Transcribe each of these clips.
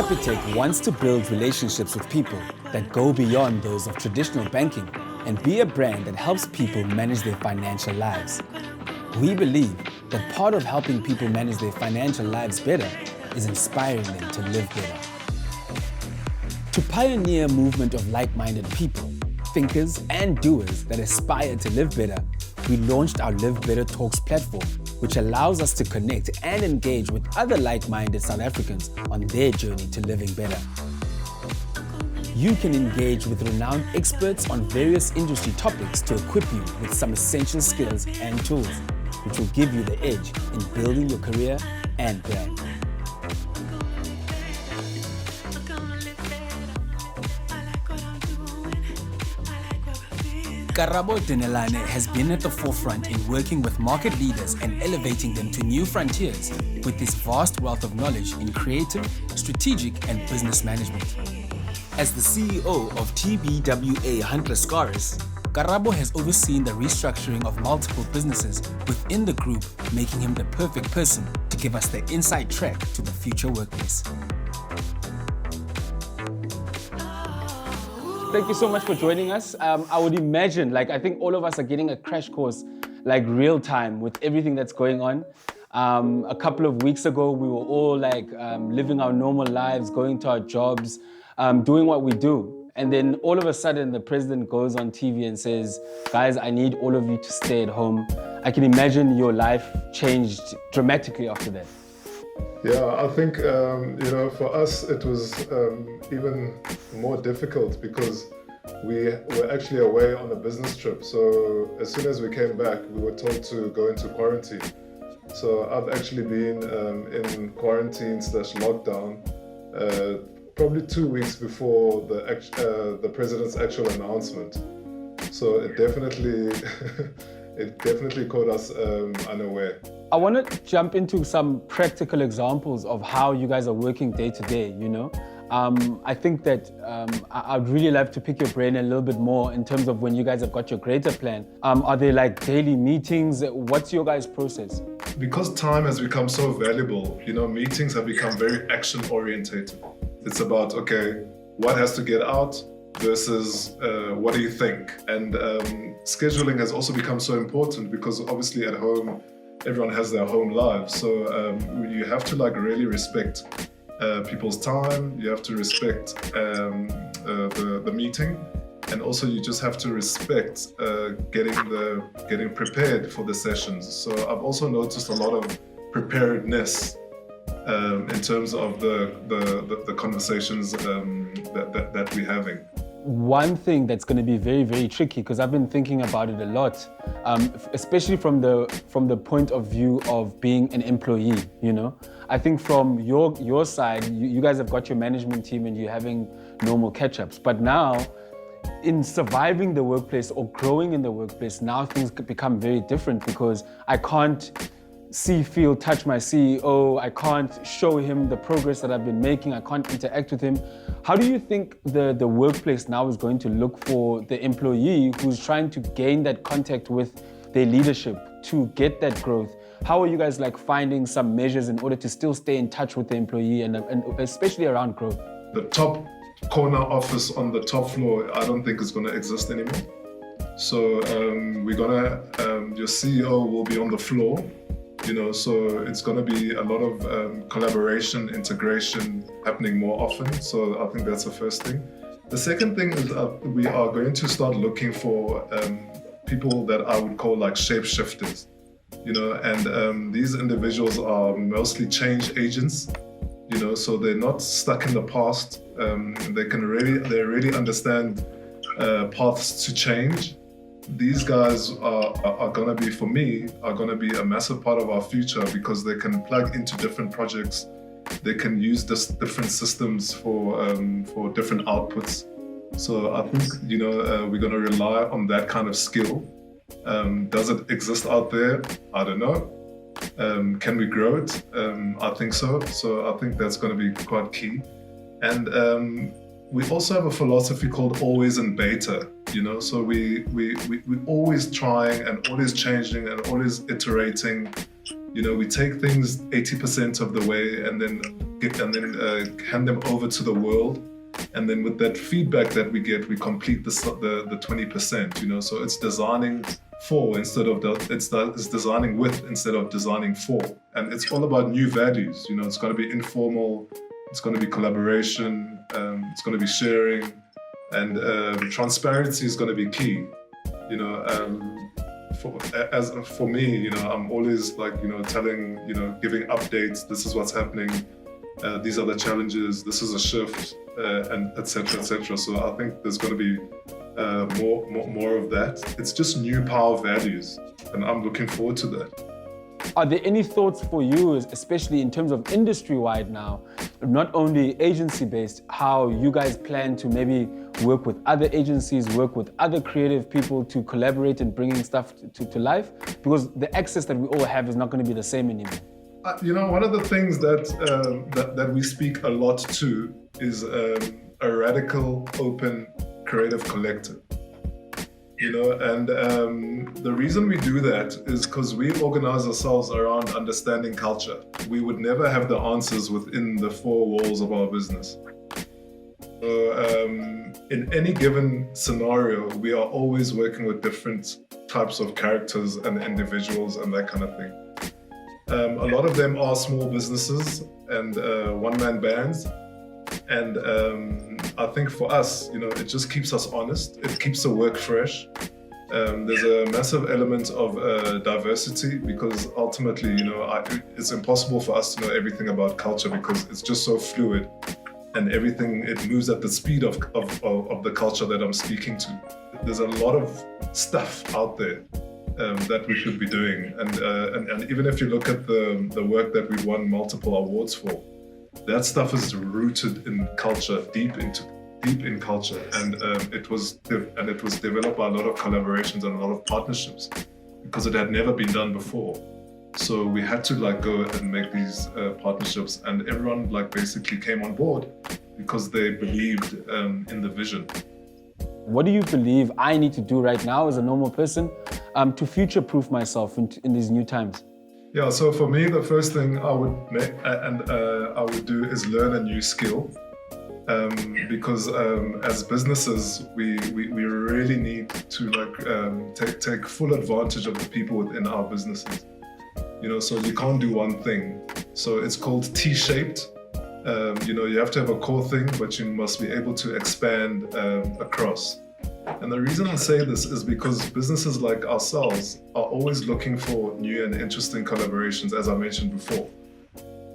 Capitec wants to build relationships with people that go beyond those of traditional banking and be a brand that helps people manage their financial lives. We believe that part of helping people manage their financial lives better is inspiring them to live better. To pioneer a movement of like-minded people, thinkers and doers that aspire to live better, we launched our Live Better Talks platform, which allows us to connect and engage with other like-minded South Africans on their journey to living better. You can engage with renowned experts on various industry topics to equip you with some essential skills and tools, which will give you the edge in building your career and brand. Karabo Denalane has been at the forefront in working with market leaders and elevating them to new frontiers with his vast wealth of knowledge in creative, strategic and business management. As the CEO of TBWA Hunt Lascaris, Karabo has overseen the restructuring of multiple businesses within the group, making him the perfect person to give us the inside track to the future workplace. Thank you so much for joining us. I would imagine, I think all of us are getting a crash course, real time with everything that's going on. A couple of weeks ago, we were all living our normal lives, going to our jobs, doing what we do. And then all of a sudden, the president goes on TV and says, guys, I need all of you to stay at home. I can imagine your life changed dramatically after that. Yeah, I think, for us, it was even more difficult because we were actually away on a business trip. So as soon as we came back, we were told to go into quarantine. So I've actually been in quarantine/lockdown probably 2 weeks before the president's actual announcement. So it definitely caught us unaware. I want to jump into some practical examples of how you guys are working day to day, I think that I'd really love to pick your brain a little bit more in terms of when you guys have got your greater plan. Are there daily meetings? What's your guys' process? Because time has become so valuable, meetings have become very action orientated. It's about, okay, what has to get out versus what do you think? And scheduling has also become so important because obviously at home, everyone has their home lives. So you have to really respect people's time. You have to respect the meeting. And also you just have to respect getting prepared for the sessions. So I've also noticed a lot of preparedness in terms of the conversations that we're having. One thing that's going to be very, very tricky, because I've been thinking about it a lot, especially from the point of view of being an employee, I think from your side, you guys have got your management team and you're having normal catch-ups. But now, in surviving the workplace or growing in the workplace, now things could become very different because I can't see, feel, touch my CEO. I can't show him the progress that I've been making. I can't interact with him. How do you think the workplace now is going to look for the employee who's trying to gain that contact with their leadership to get that growth? How are you guys finding some measures in order to still stay in touch with the employee and especially around growth? The top corner office on the top floor, I don't think is going to exist anymore. So your CEO will be on the floor. So it's going to be a lot of collaboration, integration happening more often. So I think that's the first thing. The second thing is we are going to start looking for people that I would call shapeshifters, and these individuals are mostly change agents, so they're not stuck in the past. They really understand paths to change. These guys are going to be, for me, a massive part of our future because they can plug into different projects. They can use different systems for different outputs. So I think, we're going to rely on that kind of skill. Does it exist out there? I don't know. Can we grow it? I think so. So I think that's going to be quite key. And we also have a philosophy called always in beta, so we always trying and always changing and always iterating. We take things 80% of the way and then hand them over to the world. And then with that feedback that we get, we complete the 20%, you know. So it's designing for instead of it's designing with instead of designing for. And it's all about new values, you know. It's going to be informal, it's going to be collaboration, it's going to be sharing, and transparency is going to be key, you know. For me, you know, I'm always like, you know, telling, you know, giving updates. This is what's happening. These are the challenges. This is a shift, and etc. etc. So I think there's going to be more of that. It's just new power values, and I'm looking forward to that. Are there any thoughts for you, especially in terms of industry-wide now, not only agency-based, how you guys plan to maybe work with other agencies, work with other creative people to collaborate in bringing stuff to life? Because the access that we all have is not going to be the same anymore. You know, one of the things that we speak a lot to is a radical, open, creative collective. You know, and the reason we do that is because we organize ourselves around understanding culture. We would never have the answers within the four walls of our business. So in any given scenario, we are always working with different types of characters and individuals and that kind of thing. A lot of them are small businesses and one-man bands. And I think for us, you know, it just keeps us honest. It keeps the work fresh. There's a massive element of diversity because ultimately, you know, it's impossible for us to know everything about culture because it's just so fluid, and everything, it moves at the speed of the culture that I'm speaking to. There's a lot of stuff out there that we should be doing, and even if you look at the work that we've won multiple awards for, that stuff is rooted in culture, deep in culture, and it was developed by a lot of collaborations and a lot of partnerships because it had never been done before. So we had to like go and make these partnerships, and everyone like basically came on board because they believed in the vision. What do you believe I need to do right now as a normal person to future-proof myself in these new times? Yeah, so for me, the first thing I would make I would do is learn a new skill, because as businesses, we really need to like take full advantage of the people within our businesses. You know, so you can't do one thing. So it's called T-shaped. You know, you have to have a core thing, but you must be able to expand across. And the reason I say this is because businesses like ourselves are always looking for new and interesting collaborations, as I mentioned before.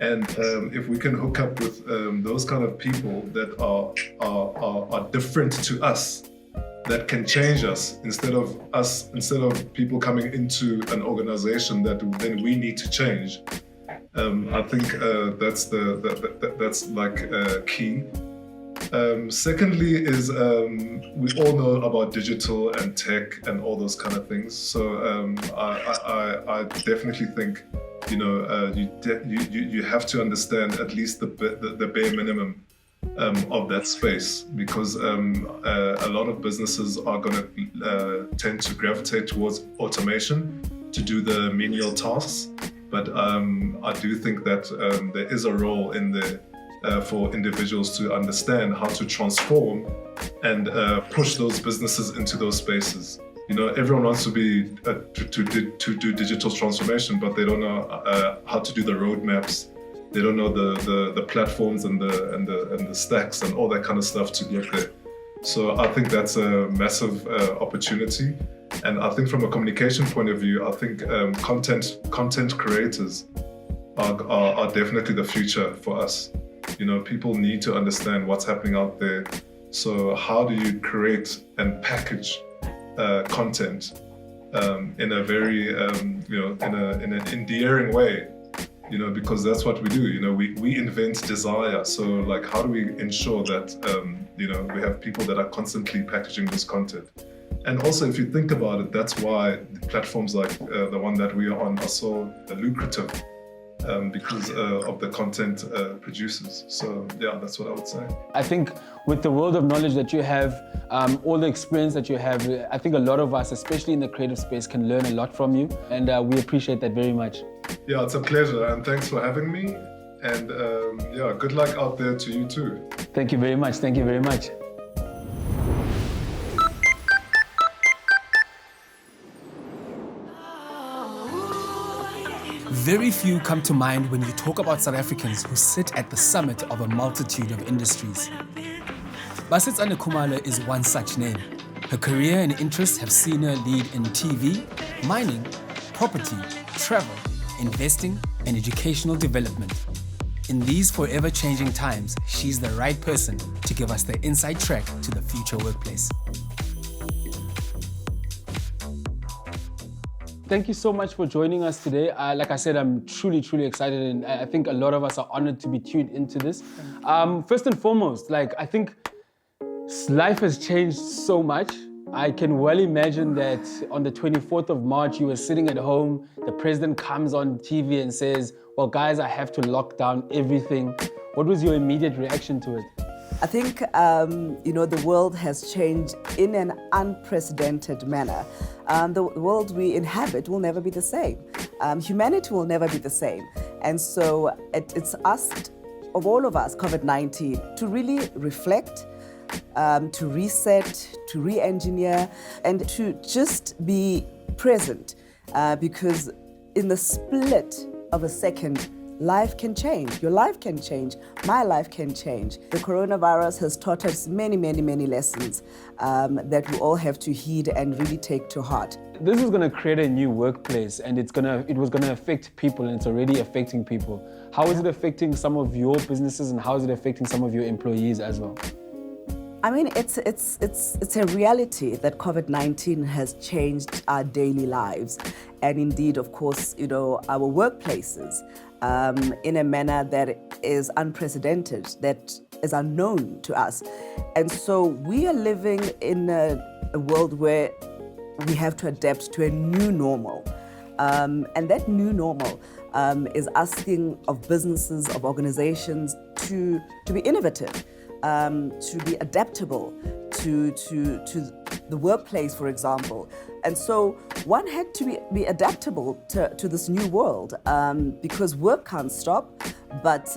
And if we can hook up with those kind of people that are different to us, that can change us instead of people coming into an organization that then we need to change. I think that's like key. Secondly is we all know about digital and tech and all those kind of things. So I definitely think, you know, you have to understand at least the bare minimum of that space, because a lot of businesses are going to tend to gravitate towards automation to do the menial tasks. But I do think that there is a role in there for individuals to understand how to transform and push those businesses into those spaces. You know, everyone wants to be to do digital transformation, but they don't know how to do the roadmaps. They don't know the platforms and the stacks and all that kind of stuff to get there. So I think that's a massive opportunity. And I think from a communication point of view, I think content creators are definitely the future for us. You know, people need to understand what's happening out there. So how do you create and package content in a very you know, in an endearing way? You know, because that's what we do. You know, we invent desire. So like, how do we ensure that you know, we have people that are constantly packaging this content? And also, if you think about it, that's why platforms like the one that we are on are so lucrative, because of the content producers. So yeah, that's what I would say. I think with the world of knowledge that you have, all the experience that you have, I think a lot of us, especially in the creative space, can learn a lot from you. And we appreciate that very much. Yeah, it's a pleasure. And thanks for having me. And yeah, good luck out there to you too. Thank you very much. Thank you very much. Very few come to mind when you talk about South Africans who sit at the summit of a multitude of industries. Basetsana Kumalo is one such name. Her career and interests have seen her lead in TV, mining, property, travel, investing, and educational development. In these forever changing times, she's the right person to give us the inside track to the future workplace. Thank you so much for joining us today. Like I said, I'm truly excited, and I think a lot of us are honored to be tuned into this. First and foremost, I think life has changed so much. I can well imagine that on the 24th of March, you were sitting at home, the president comes on TV and says, well, guys, I have to lock down everything. What was your immediate reaction to it? I think, the world has changed in an unprecedented manner. The world we inhabit will never be the same. Humanity will never be the same. And so it's asked of all of us, COVID-19, to really reflect, to reset, to re-engineer, and to just be present. Because in the split of a second, life can change. Your life can change. My life can change. The coronavirus has taught us many lessons that we all have to heed and really take to heart. This is going to create a new workplace, and it was going to affect people, and it's already affecting people. How is it affecting some of your businesses, and how is it affecting some of your employees as well? I mean, it's a reality that COVID-19 has changed our daily lives, and indeed, of course, our workplaces in a manner that is unprecedented, that is unknown to us. And so we are living in a world where we have to adapt to a new normal. And that new normal is asking of businesses, of organizations to be innovative, to be adaptable to the workplace, for example. And so one had to be adaptable to this new world because work can't stop. But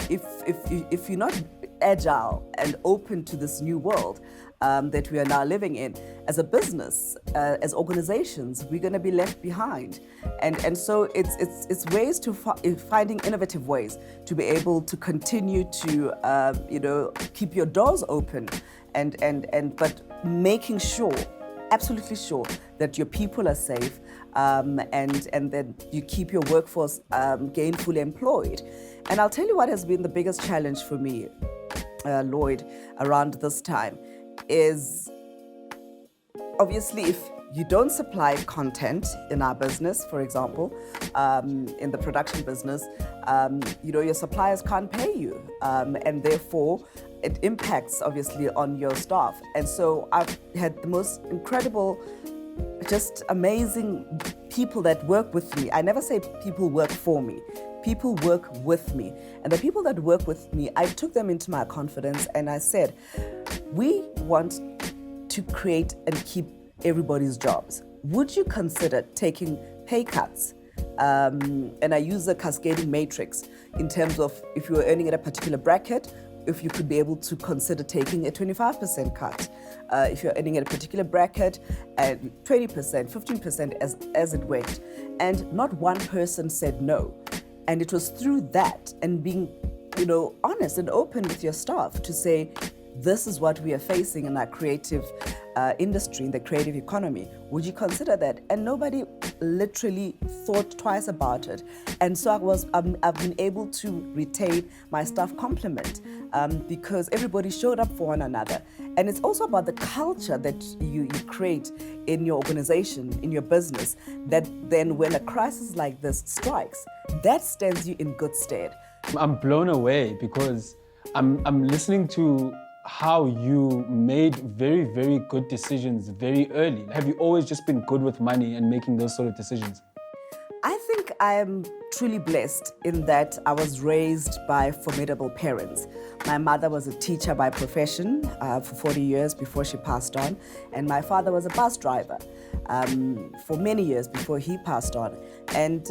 if you're not agile and open to this new world that we are now living in, as a business, as organizations, we're going to be left behind. And so it's ways to finding innovative ways to be able to continue to keep your doors open but making sure, absolutely sure, that your people are safe and that you keep your workforce gainfully employed. And I'll tell you what has been the biggest challenge for me, Lloyd, around this time is obviously if you don't supply content in our business, for example, in the production business, your suppliers can't pay you, and therefore it impacts obviously on your staff. And so I've had the most incredible, just amazing people that work with me. I never say people work for me. People work with me. And the people that work with me, I took them into my confidence and I said, we want to create and keep everybody's jobs. Would you consider taking pay cuts? And I use a cascading matrix in terms of if you were earning at a particular bracket, if you could be able to consider taking a 25% cut. If you're earning at a particular bracket, 20%, 15% as it went. And not one person said no. And it was through that and being, honest and open with your staff to say, this is what we are facing in our creative industry, in the creative economy. Would you consider that? And nobody literally thought twice about it. And so I've been able to retain my staff complement because everybody showed up for one another. And it's also about the culture that you create in your organization, in your business, that then when a crisis like this strikes, that stands you in good stead. I'm blown away because I'm listening to how you made very good decisions very early. Have you always just been good with money and making those sort of decisions? I think I'm truly blessed in that I was raised by formidable parents. My mother was a teacher by profession for 40 years before she passed on, and my father was a bus driver for many years before he passed on. And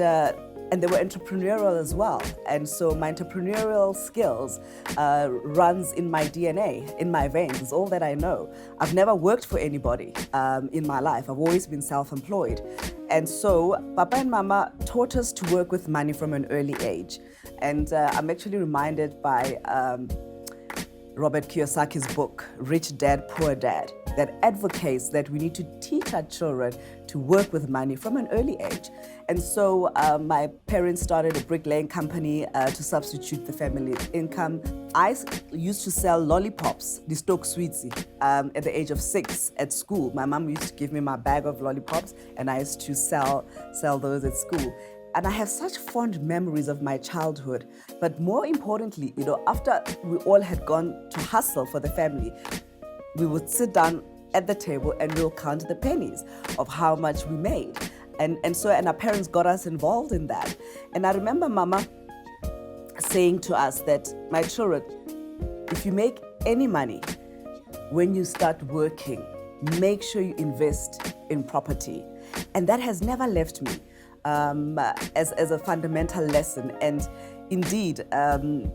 and they were entrepreneurial as well. And so my entrepreneurial skills runs in my DNA, in my veins. It's all that I know. I've never worked for anybody in my life. I've always been self-employed. And so Papa and Mama taught us to work with money from an early age. And I'm actually reminded by Robert Kiyosaki's book, Rich Dad, Poor Dad, that advocates that we need to teach our children to work with money from an early age. And so my parents started a bricklaying company to substitute the family income. I used to sell lollipops, the stock sweetie, at the age of 6 at school. My mom used to give me my bag of lollipops, and I used to sell those at school. And I have such fond memories of my childhood. But more importantly, after we all had gone to hustle for the family, we would sit down at the table and we'll count the pennies of how much we made. And our parents got us involved in that. And I remember Mama saying to us that, my children, if you make any money, when you start working, make sure you invest in property. And that has never left me as a fundamental lesson. And indeed,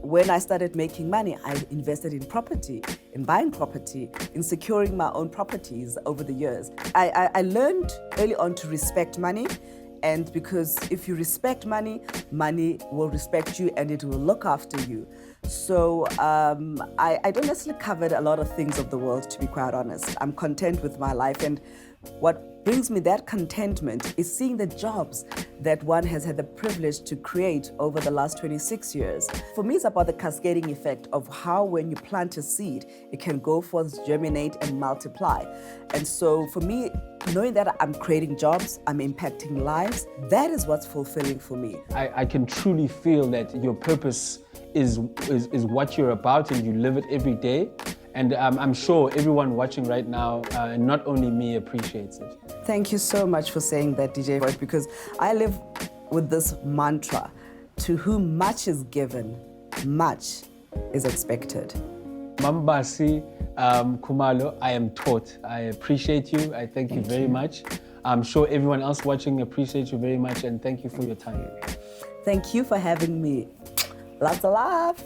when I started making money, I invested in property, in buying property, in securing my own properties over the years. I learned early on to respect money, and because if you respect money, money will respect you and it will look after you. So I don't necessarily cover a lot of things of the world, to be quite honest. I'm content with my life, and what brings me that contentment is seeing the jobs that one has had the privilege to create over the last 26 years. For me, it's about the cascading effect of how when you plant a seed, it can go forth, germinate, and multiply. And so for me, knowing that I'm creating jobs, I'm impacting lives, that is what's fulfilling for me. I can truly feel that your purpose is what you're about, and you live it every day. And I'm sure everyone watching right now, not only me, appreciates it. Thank you so much for saying that, DJ Voice, because I live with this mantra: to whom much is given, much is expected. Mambasi Kumalo, I am taught. I appreciate you. I thank you very much. I'm sure everyone else watching appreciates you very much, and thank you for your time. Thank you for having me. Lots of love.